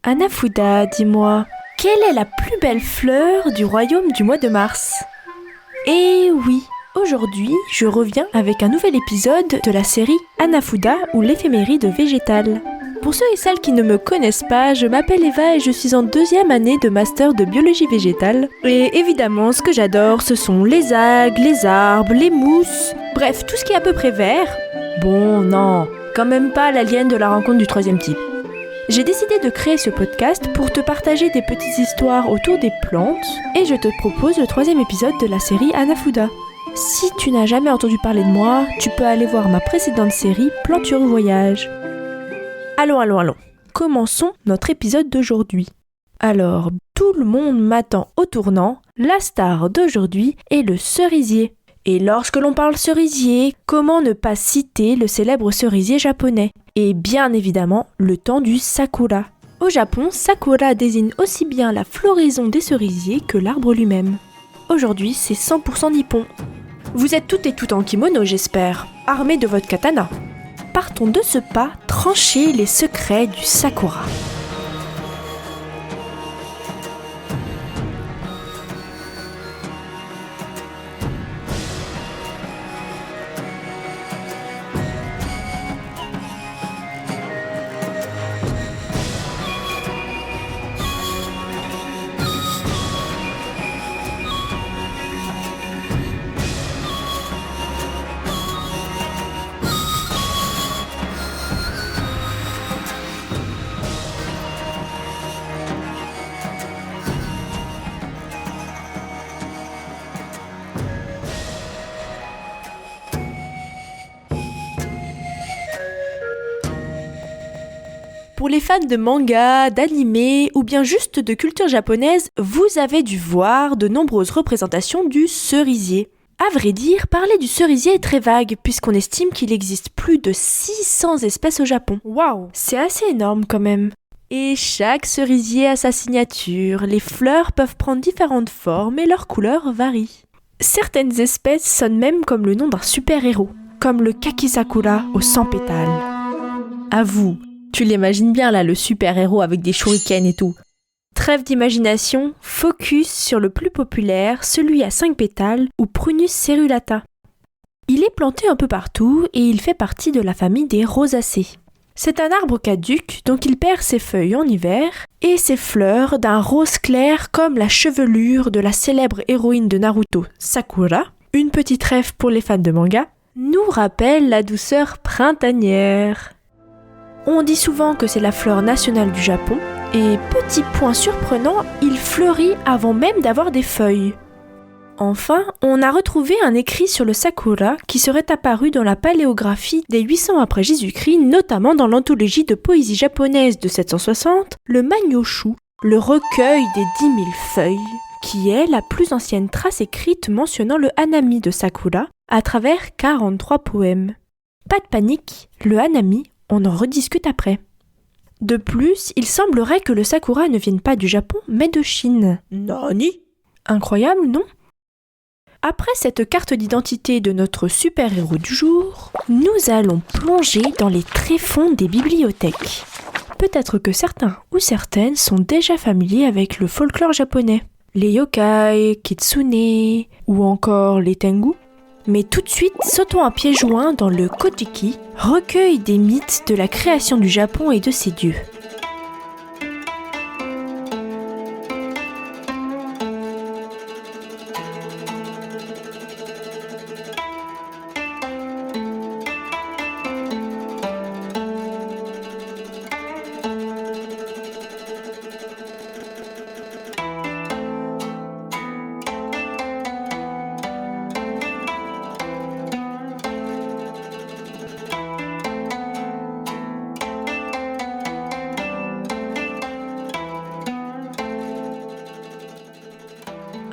Hanafuda, dis-moi, quelle est la plus belle fleur du royaume du mois de mars? Eh oui, aujourd'hui, je reviens avec un nouvel épisode de la série Hanafuda ou l'éphéméride végétale. Pour ceux et celles qui ne me connaissent pas, je m'appelle Eva et je suis en 2e année de master de biologie végétale. Et évidemment, ce que j'adore, ce sont les algues, les arbres, les mousses, bref, tout ce qui est à peu près vert. Bon, non, quand même pas l'alien de la rencontre du 3e type. J'ai décidé de créer ce podcast pour te partager des petites histoires autour des plantes et je te propose le 3e épisode de la série Hanafuda. Si tu n'as jamais entendu parler de moi, tu peux aller voir ma précédente série Planture Voyage. Allons. Commençons notre épisode d'aujourd'hui. Alors, tout le monde m'attend au tournant, la star d'aujourd'hui est le cerisier. Et lorsque l'on parle cerisier, comment ne pas citer le célèbre cerisier japonais? Et bien évidemment, le temps du sakura. Au Japon, sakura désigne aussi bien la floraison des cerisiers que l'arbre lui-même. Aujourd'hui, c'est 100% nippon. Vous êtes toutes et toutes en kimono, j'espère, armés de votre katana. Partons de ce pas trancher les secrets du sakura. Pour les fans de manga, d'anime ou bien juste de culture japonaise, vous avez dû voir de nombreuses représentations du cerisier. À vrai dire, parler du cerisier est très vague puisqu'on estime qu'il existe plus de 600 espèces au Japon. Waouh, c'est assez énorme quand même. Et chaque cerisier a sa signature, les fleurs peuvent prendre différentes formes et leurs couleurs varient. Certaines espèces sonnent même comme le nom d'un super-héros, comme le Kakisakura aux 100 pétales. À vous. Tu l'imagines bien là, le super-héros avec des shurikens et tout. Trêve d'imagination, focus sur le plus populaire, celui à 5 pétales ou Prunus cerulata. Il est planté un peu partout et il fait partie de la famille des rosacées. C'est un arbre caduc, donc il perd ses feuilles en hiver et ses fleurs d'un rose clair comme la chevelure de la célèbre héroïne de Naruto, Sakura, une petite rêve pour les fans de manga, nous rappelle la douceur printanière. On dit souvent que c'est la fleur nationale du Japon, et petit point surprenant, il fleurit avant même d'avoir des feuilles. Enfin, on a retrouvé un écrit sur le sakura qui serait apparu dans la paléographie des 800 après Jésus-Christ, notamment dans l'anthologie de poésie japonaise de 760, le Manyoshu, le recueil des 10 000 feuilles, qui est la plus ancienne trace écrite mentionnant le hanami de sakura à travers 43 poèmes. Pas de panique, le hanami, on en rediscute après. De plus, il semblerait que le sakura ne vienne pas du Japon, mais de Chine. Nani? Incroyable, non? Après cette carte d'identité de notre super-héros du jour, nous allons plonger dans les tréfonds des bibliothèques. Peut-être que certains ou certaines sont déjà familiers avec le folklore japonais. Les yokai, kitsune ou encore les tengu. Mais tout de suite, sautons à pieds joints dans le Kojiki, recueil des mythes de la création du Japon et de ses dieux.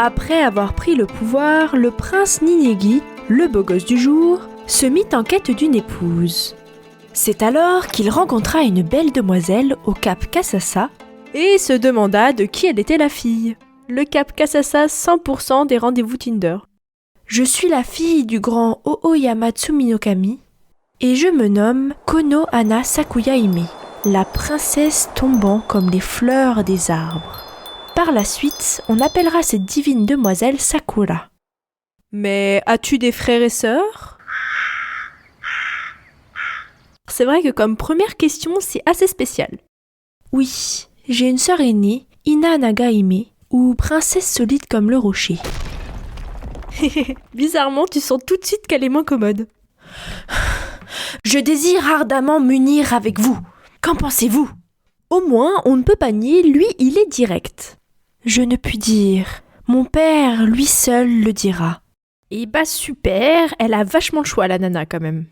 Après avoir pris le pouvoir, le prince Ninigi, le beau gosse du jour, se mit en quête d'une épouse. C'est alors qu'il rencontra une belle demoiselle au cap Kasasa et se demanda de qui elle était la fille. Le cap Kasasa 100% des rendez-vous Tinder. Je suis la fille du grand Ooyama Tsuminokami et je me nomme Konohana Sakuya Hime. la princesse tombant comme les fleurs des arbres. Par la suite, on appellera cette divine demoiselle Sakura. Mais as-tu des frères et sœurs ? C'est vrai que comme première question, c'est assez spécial. Oui, j'ai une sœur aînée, Ina Nagahime, ou princesse solide comme le rocher. Bizarrement, tu sens tout de suite qu'elle est moins commode. Je désire ardemment m'unir avec vous. Qu'en pensez-vous ? Au moins, on ne peut pas nier, lui, il est direct. Je ne puis dire. Mon père, lui seul, le dira. Et bah super, elle a vachement le choix, la nana, quand même.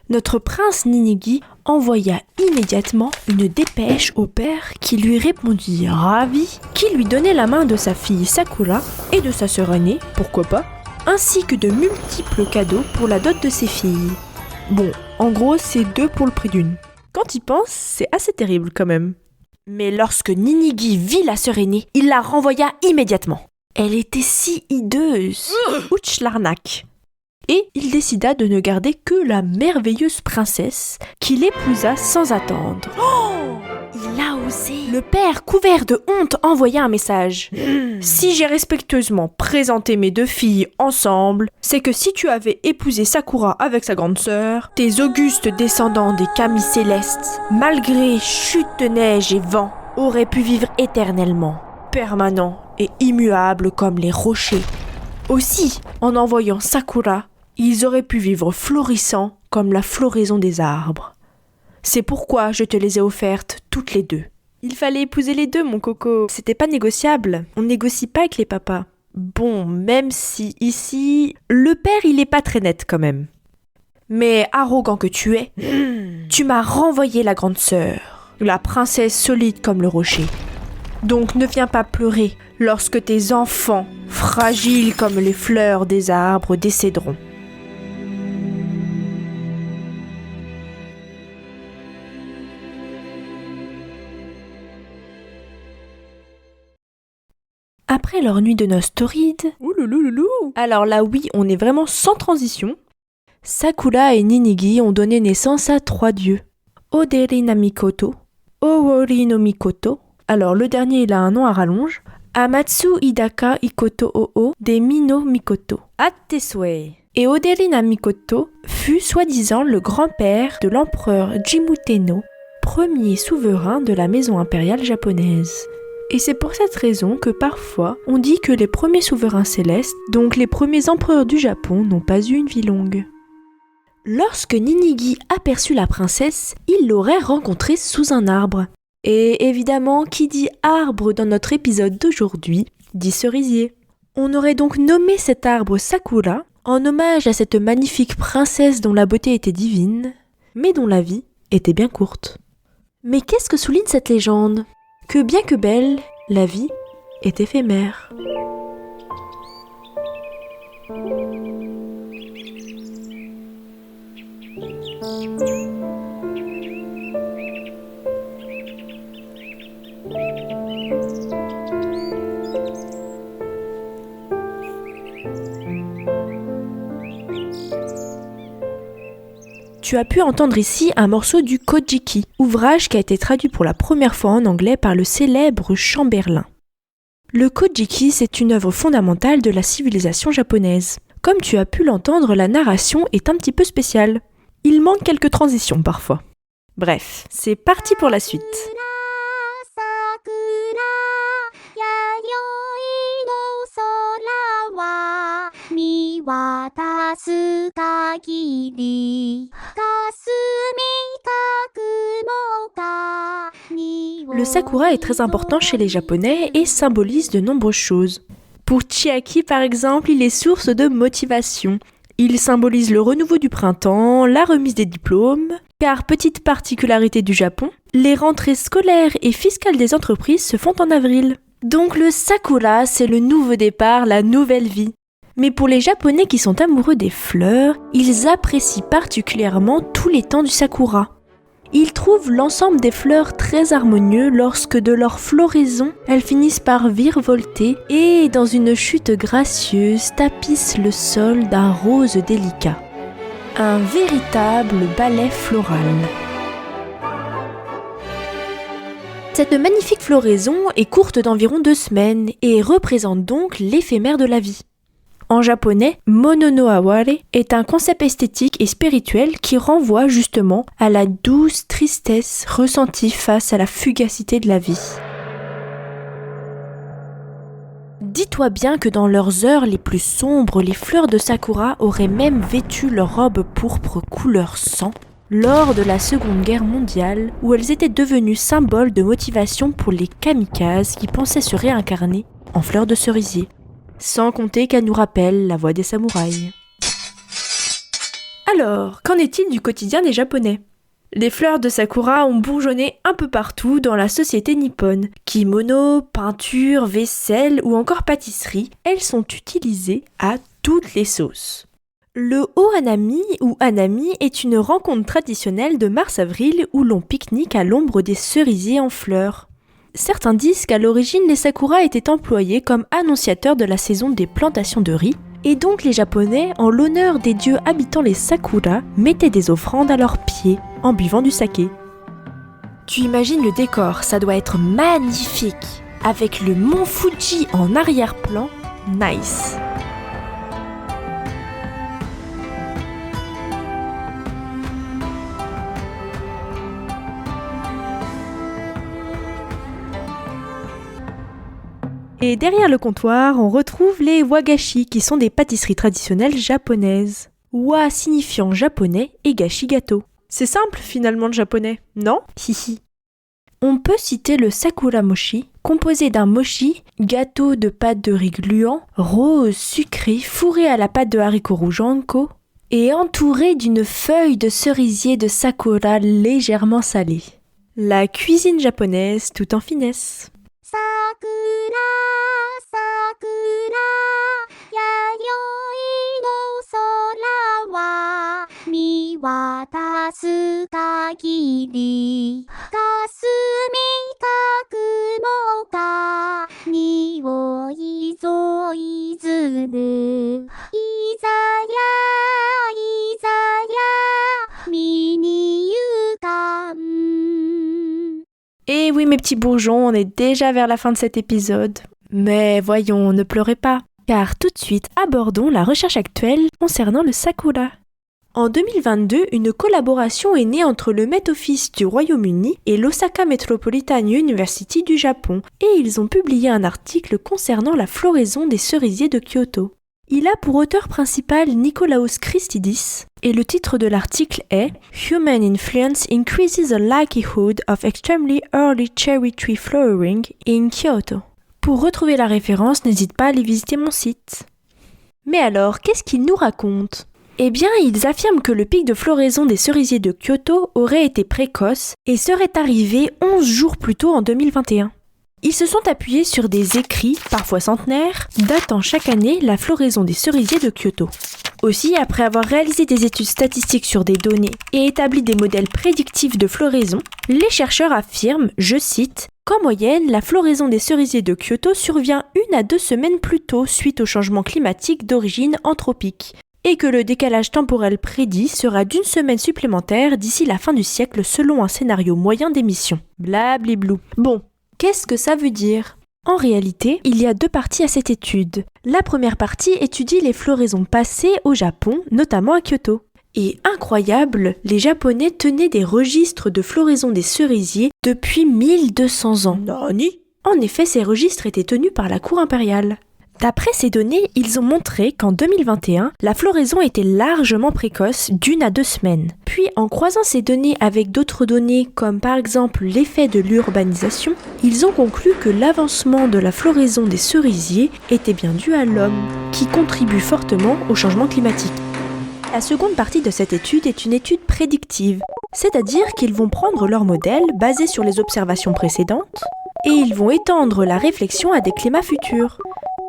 Notre prince Ninigi envoya immédiatement une dépêche au père qui lui répondit ravi, qui lui donnait la main de sa fille Sakura et de sa sœur aînée, pourquoi pas, ainsi que de multiples cadeaux pour la dot de ses filles. Bon, en gros, c'est 2 pour le prix d'une. Quand il pense, c'est assez terrible quand même. Mais lorsque Ninigi vit la sœur aînée, il la renvoya immédiatement. Elle était si hideuse. Ouch l'arnaque. Et il décida de ne garder que la merveilleuse princesse qu'il épousa sans attendre. Oh, il a osé. Le père, couvert de honte, envoya un message. Si j'ai respectueusement présenté mes 2 filles ensemble, c'est que si tu avais épousé Sakura avec sa grande sœur, tes augustes descendants des Kami célestes, malgré chute de neige et vent, auraient pu vivre éternellement, permanents et immuables comme les rochers. Aussi, en envoyant Sakura, ils auraient pu vivre florissants comme la floraison des arbres. C'est pourquoi je te les ai offertes toutes les 2. Il fallait épouser les 2, mon coco. C'était pas négociable. On négocie pas avec les papas. Bon, même si ici, le père il est pas très net quand même. Mais arrogant que tu es, tu m'as renvoyé la grande sœur, la princesse solide comme le rocher. Donc ne viens pas pleurer lorsque tes enfants, fragiles comme les fleurs des arbres, décéderont. Après leur nuit de noces torride, alors là oui, on est vraiment sans transition, Sakura et Ninigi ont donné naissance à 3 dieux. Oderina Mikoto, Owori no Mikoto, alors le dernier il a un nom à rallonge, Amatsu Hidaka Ikoto Oo des Mino Mikoto. À tes souhaits. Et Oderina Mikoto fut soi-disant le grand-père de l'empereur Jimmu-Tenno, premier souverain de la maison impériale japonaise. Et c'est pour cette raison que parfois on dit que les premiers souverains célestes, donc les premiers empereurs du Japon, n'ont pas eu une vie longue. Lorsque Ninigi aperçut la princesse, il l'aurait rencontrée sous un arbre. Et évidemment, qui dit arbre dans notre épisode d'aujourd'hui, dit cerisier. On aurait donc nommé cet arbre Sakura, en hommage à cette magnifique princesse dont la beauté était divine, mais dont la vie était bien courte. Mais qu'est-ce que souligne cette légende ? Que bien que belle, la vie est éphémère. Tu as pu entendre ici un morceau du Kojiki, ouvrage qui a été traduit pour la première fois en anglais par le célèbre Chamberlain. Le Kojiki, c'est une œuvre fondamentale de la civilisation japonaise. Comme tu as pu l'entendre, la narration est un petit peu spéciale. Il manque quelques transitions parfois. Bref, c'est parti pour la suite. Le sakura est très important chez les Japonais et symbolise de nombreuses choses. Pour Chiaki par exemple, il est source de motivation. Il symbolise le renouveau du printemps, la remise des diplômes, car petite particularité du Japon, les rentrées scolaires et fiscales des entreprises se font en avril. Donc le sakura, c'est le nouveau départ, la nouvelle vie. Mais pour les Japonais qui sont amoureux des fleurs, ils apprécient particulièrement tous les temps du sakura. Ils trouvent l'ensemble des fleurs très harmonieux lorsque de leur floraison, elles finissent par virevolter et, dans une chute gracieuse, tapissent le sol d'un rose délicat. Un véritable ballet floral. Cette magnifique floraison est courte d'environ 2 semaines et représente donc l'éphémère de la vie. En japonais, Mono no Aware est un concept esthétique et spirituel qui renvoie justement à la douce tristesse ressentie face à la fugacité de la vie. Dis-toi bien que dans leurs heures les plus sombres, les fleurs de sakura auraient même vêtu leur robe pourpre couleur sang lors de la Seconde Guerre mondiale, où elles étaient devenues symbole de motivation pour les kamikazes qui pensaient se réincarner en fleurs de cerisier. Sans compter qu'elle nous rappelle la voix des samouraïs. Alors, qu'en est-il du quotidien des Japonais ? Les fleurs de sakura ont bourgeonné un peu partout dans la société nippone. Kimono, peinture, vaisselle ou encore pâtisserie, elles sont utilisées à toutes les sauces. Le O-Hanami ou Hanami est une rencontre traditionnelle de mars-avril où l'on pique-nique à l'ombre des cerisiers en fleurs. Certains disent qu'à l'origine, les sakuras étaient employés comme annonciateurs de la saison des plantations de riz, et donc les Japonais, en l'honneur des dieux habitant les sakuras, mettaient des offrandes à leurs pieds en buvant du saké. Tu imagines le décor, ça doit être magnifique, avec le mont Fuji en arrière-plan, nice. Et derrière le comptoir, on retrouve les wagashi qui sont des pâtisseries traditionnelles japonaises. Wa signifiant japonais et gashi gâteau. C'est simple finalement le japonais, non ? Hihi. On peut citer le sakura mochi, composé d'un mochi, gâteau de pâte de riz gluant, rose, sucré, fourré à la pâte de haricots rouges anko, et entouré d'une feuille de cerisier de sakura légèrement salée. La cuisine japonaise tout en finesse. Sakura, sakura, yayoi no sora wa miwatasu kagiri, kasumi kakumo ka nioi zo izuru, izaya, mi ni yukan. Et oui mes petits bourgeons, on est déjà vers la fin de cet épisode. Mais voyons, ne pleurez pas, car tout de suite abordons la recherche actuelle concernant le sakura. En 2022, une collaboration est née entre le Met Office du Royaume-Uni et l'Osaka Metropolitan University du Japon, et ils ont publié un article concernant la floraison des cerisiers de Kyoto. Il a pour auteur principal Nikolaos Christidis, et le titre de l'article est « Human influence increases the likelihood of extremely early cherry tree flowering in Kyoto ». Pour retrouver la référence, n'hésite pas à aller visiter mon site. Mais alors, qu'est-ce qu'ils nous racontent ? Eh bien, ils affirment que le pic de floraison des cerisiers de Kyoto aurait été précoce et serait arrivé 11 jours plus tôt en 2021. Ils se sont appuyés sur des écrits, parfois centenaires, datant chaque année la floraison des cerisiers de Kyoto. Aussi, après avoir réalisé des études statistiques sur des données et établi des modèles prédictifs de floraison, les chercheurs affirment, je cite, qu'en moyenne, la floraison des cerisiers de Kyoto survient 1 à 2 semaines plus tôt suite au changement climatique d'origine anthropique, et que le décalage temporel prédit sera d'1 semaine supplémentaire d'ici la fin du siècle selon un scénario moyen d'émission. Blabliblou. Bon. Qu'est-ce que ça veut dire ? En réalité, il y a 2 parties à cette étude. La première partie étudie les floraisons passées au Japon, notamment à Kyoto. Et incroyable, les Japonais tenaient des registres de floraison des cerisiers depuis 1200 ans. Nani ? En effet, ces registres étaient tenus par la cour impériale. D'après ces données, ils ont montré qu'en 2021, la floraison était largement précoce d'1 à 2 semaines. Puis, en croisant ces données avec d'autres données, comme par exemple l'effet de l'urbanisation, ils ont conclu que l'avancement de la floraison des cerisiers était bien dû à l'homme, qui contribue fortement au changement climatique. La seconde partie de cette étude est une étude prédictive, c'est-à-dire qu'ils vont prendre leur modèle basé sur les observations précédentes, et ils vont étendre la réflexion à des climats futurs.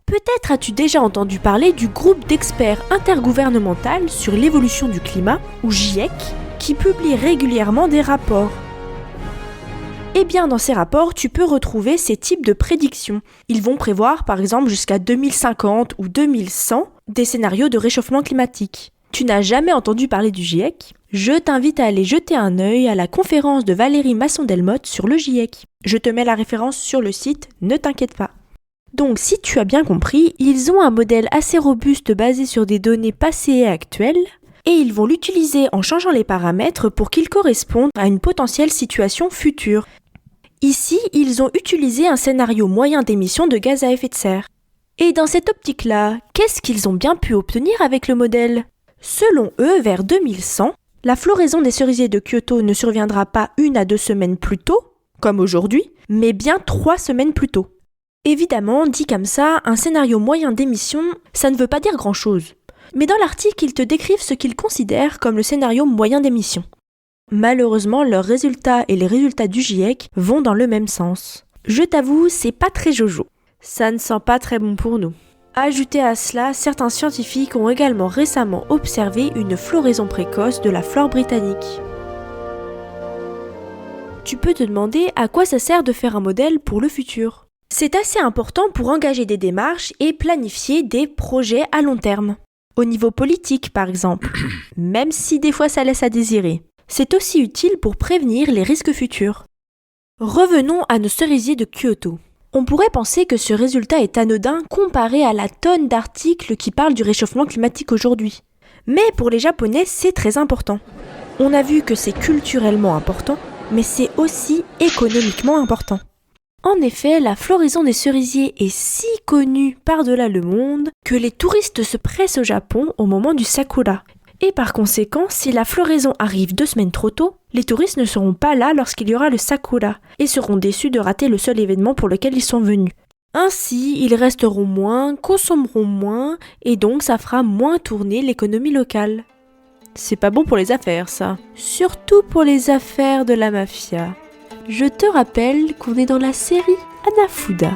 Peut-être as-tu déjà entendu parler du groupe d'experts intergouvernemental sur l'évolution du climat, ou GIEC, qui publie régulièrement des rapports. Eh bien, dans ces rapports, tu peux retrouver ces types de prédictions. Ils vont prévoir, par exemple, jusqu'à 2050 ou 2100, des scénarios de réchauffement climatique. Tu n'as jamais entendu parler du GIEC ? Je t'invite à aller jeter un œil à la conférence de Valérie Masson-Delmotte sur le GIEC. Je te mets la référence sur le site, ne t'inquiète pas. Donc si tu as bien compris, ils ont un modèle assez robuste basé sur des données passées et actuelles, et ils vont l'utiliser en changeant les paramètres pour qu'ils correspondent à une potentielle situation future. Ici, ils ont utilisé un scénario moyen d'émission de gaz à effet de serre. Et dans cette optique-là, qu'est-ce qu'ils ont bien pu obtenir avec le modèle ? Selon eux, vers 2100, la floraison des cerisiers de Kyoto ne surviendra pas 1 à 2 semaines plus tôt, comme aujourd'hui, mais bien 3 semaines plus tôt. Évidemment, dit comme ça, un scénario moyen d'émission, ça ne veut pas dire grand-chose. Mais dans l'article, ils te décrivent ce qu'ils considèrent comme le scénario moyen d'émission. Malheureusement, leurs résultats et les résultats du GIEC vont dans le même sens. Je t'avoue, c'est pas très jojo. Ça ne sent pas très bon pour nous. Ajoutez à cela, certains scientifiques ont également récemment observé une floraison précoce de la flore britannique. Tu peux te demander à quoi ça sert de faire un modèle pour le futur. C'est assez important pour engager des démarches et planifier des projets à long terme. Au niveau politique, par exemple, même si des fois ça laisse à désirer. C'est aussi utile pour prévenir les risques futurs. Revenons à nos cerisiers de Kyoto. On pourrait penser que ce résultat est anodin comparé à la tonne d'articles qui parlent du réchauffement climatique aujourd'hui. Mais pour les Japonais, c'est très important. On a vu que c'est culturellement important, mais c'est aussi économiquement important. En effet, la floraison des cerisiers est si connue par-delà le monde que les touristes se pressent au Japon au moment du sakura. Et par conséquent, si la floraison arrive 2 semaines trop tôt, les touristes ne seront pas là lorsqu'il y aura le sakura et seront déçus de rater le seul événement pour lequel ils sont venus. Ainsi, ils resteront moins, consommeront moins et donc ça fera moins tourner l'économie locale. C'est pas bon pour les affaires, ça. Surtout pour les affaires de la mafia. Je te rappelle qu'on est dans la série Hanafuda.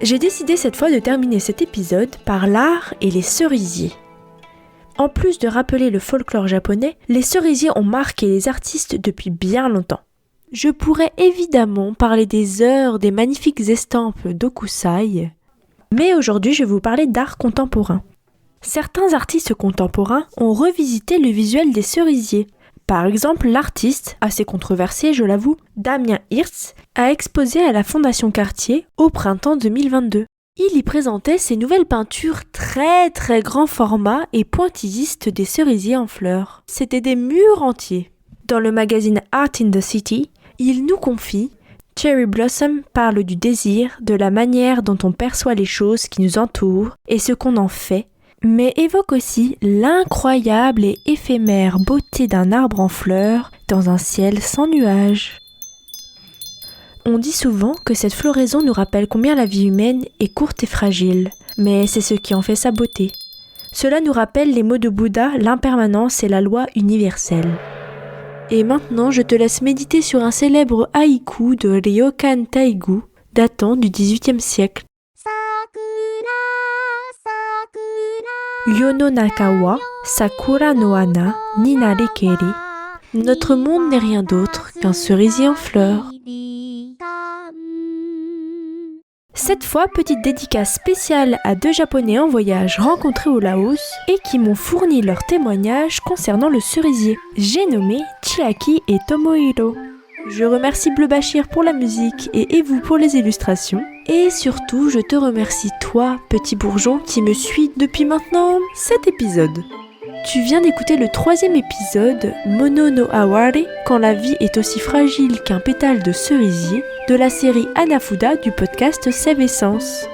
J'ai décidé cette fois de terminer cet épisode par l'art et les cerisiers. En plus de rappeler le folklore japonais, les cerisiers ont marqué les artistes depuis bien longtemps. Je pourrais évidemment parler des heures des magnifiques estampes d'Okusai, mais aujourd'hui je vais vous parler d'art contemporain. Certains artistes contemporains ont revisité le visuel des cerisiers. Par exemple, l'artiste, assez controversé je l'avoue, Damien Hirst, a exposé à la Fondation Cartier au printemps 2022. Il y présentait ses nouvelles peintures très grand format et pointillistes des cerisiers en fleurs. C'était des murs entiers. Dans le magazine Art in the City, il nous confie « Cherry Blossom parle du désir, de la manière dont on perçoit les choses qui nous entourent et ce qu'on en fait, mais évoque aussi l'incroyable et éphémère beauté d'un arbre en fleurs dans un ciel sans nuages. » On dit souvent que cette floraison nous rappelle combien la vie humaine est courte et fragile, mais c'est ce qui en fait sa beauté. Cela nous rappelle les mots de Bouddha, l'impermanence et la loi universelle. Et maintenant, je te laisse méditer sur un célèbre haïku de Ryokan Taigu, datant du XVIIIe siècle. Yononaka wa sakura no ana ni narikeri. Notre monde n'est rien d'autre qu'un cerisier en fleurs. Cette fois, petite dédicace spéciale à 2 Japonais en voyage rencontrés au Laos et qui m'ont fourni leurs témoignages concernant le cerisier. J'ai nommé Chiaki et Tomohiro. Je remercie Bleu Bachir pour la musique et Evu pour les illustrations. Et surtout, je te remercie toi, petit bourgeon, qui me suis depuis maintenant 7 épisodes. Tu viens d'écouter le 3e épisode, Mono no Aware, quand la vie est aussi fragile qu'un pétale de cerisier, de la série Hanafuda du podcast Sève Essence.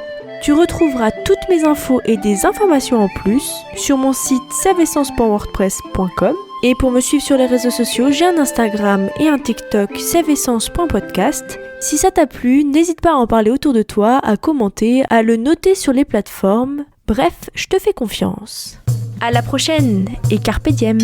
Tu retrouveras toutes mes infos et des informations en plus sur mon site sèveessence.wordpress.com Et pour me suivre sur les réseaux sociaux, j'ai un Instagram et un TikTok savessence.podcast. Si ça t'a plu, n'hésite pas à en parler autour de toi, à commenter, à le noter sur les plateformes. Bref, je te fais confiance. À la prochaine et carpe diem.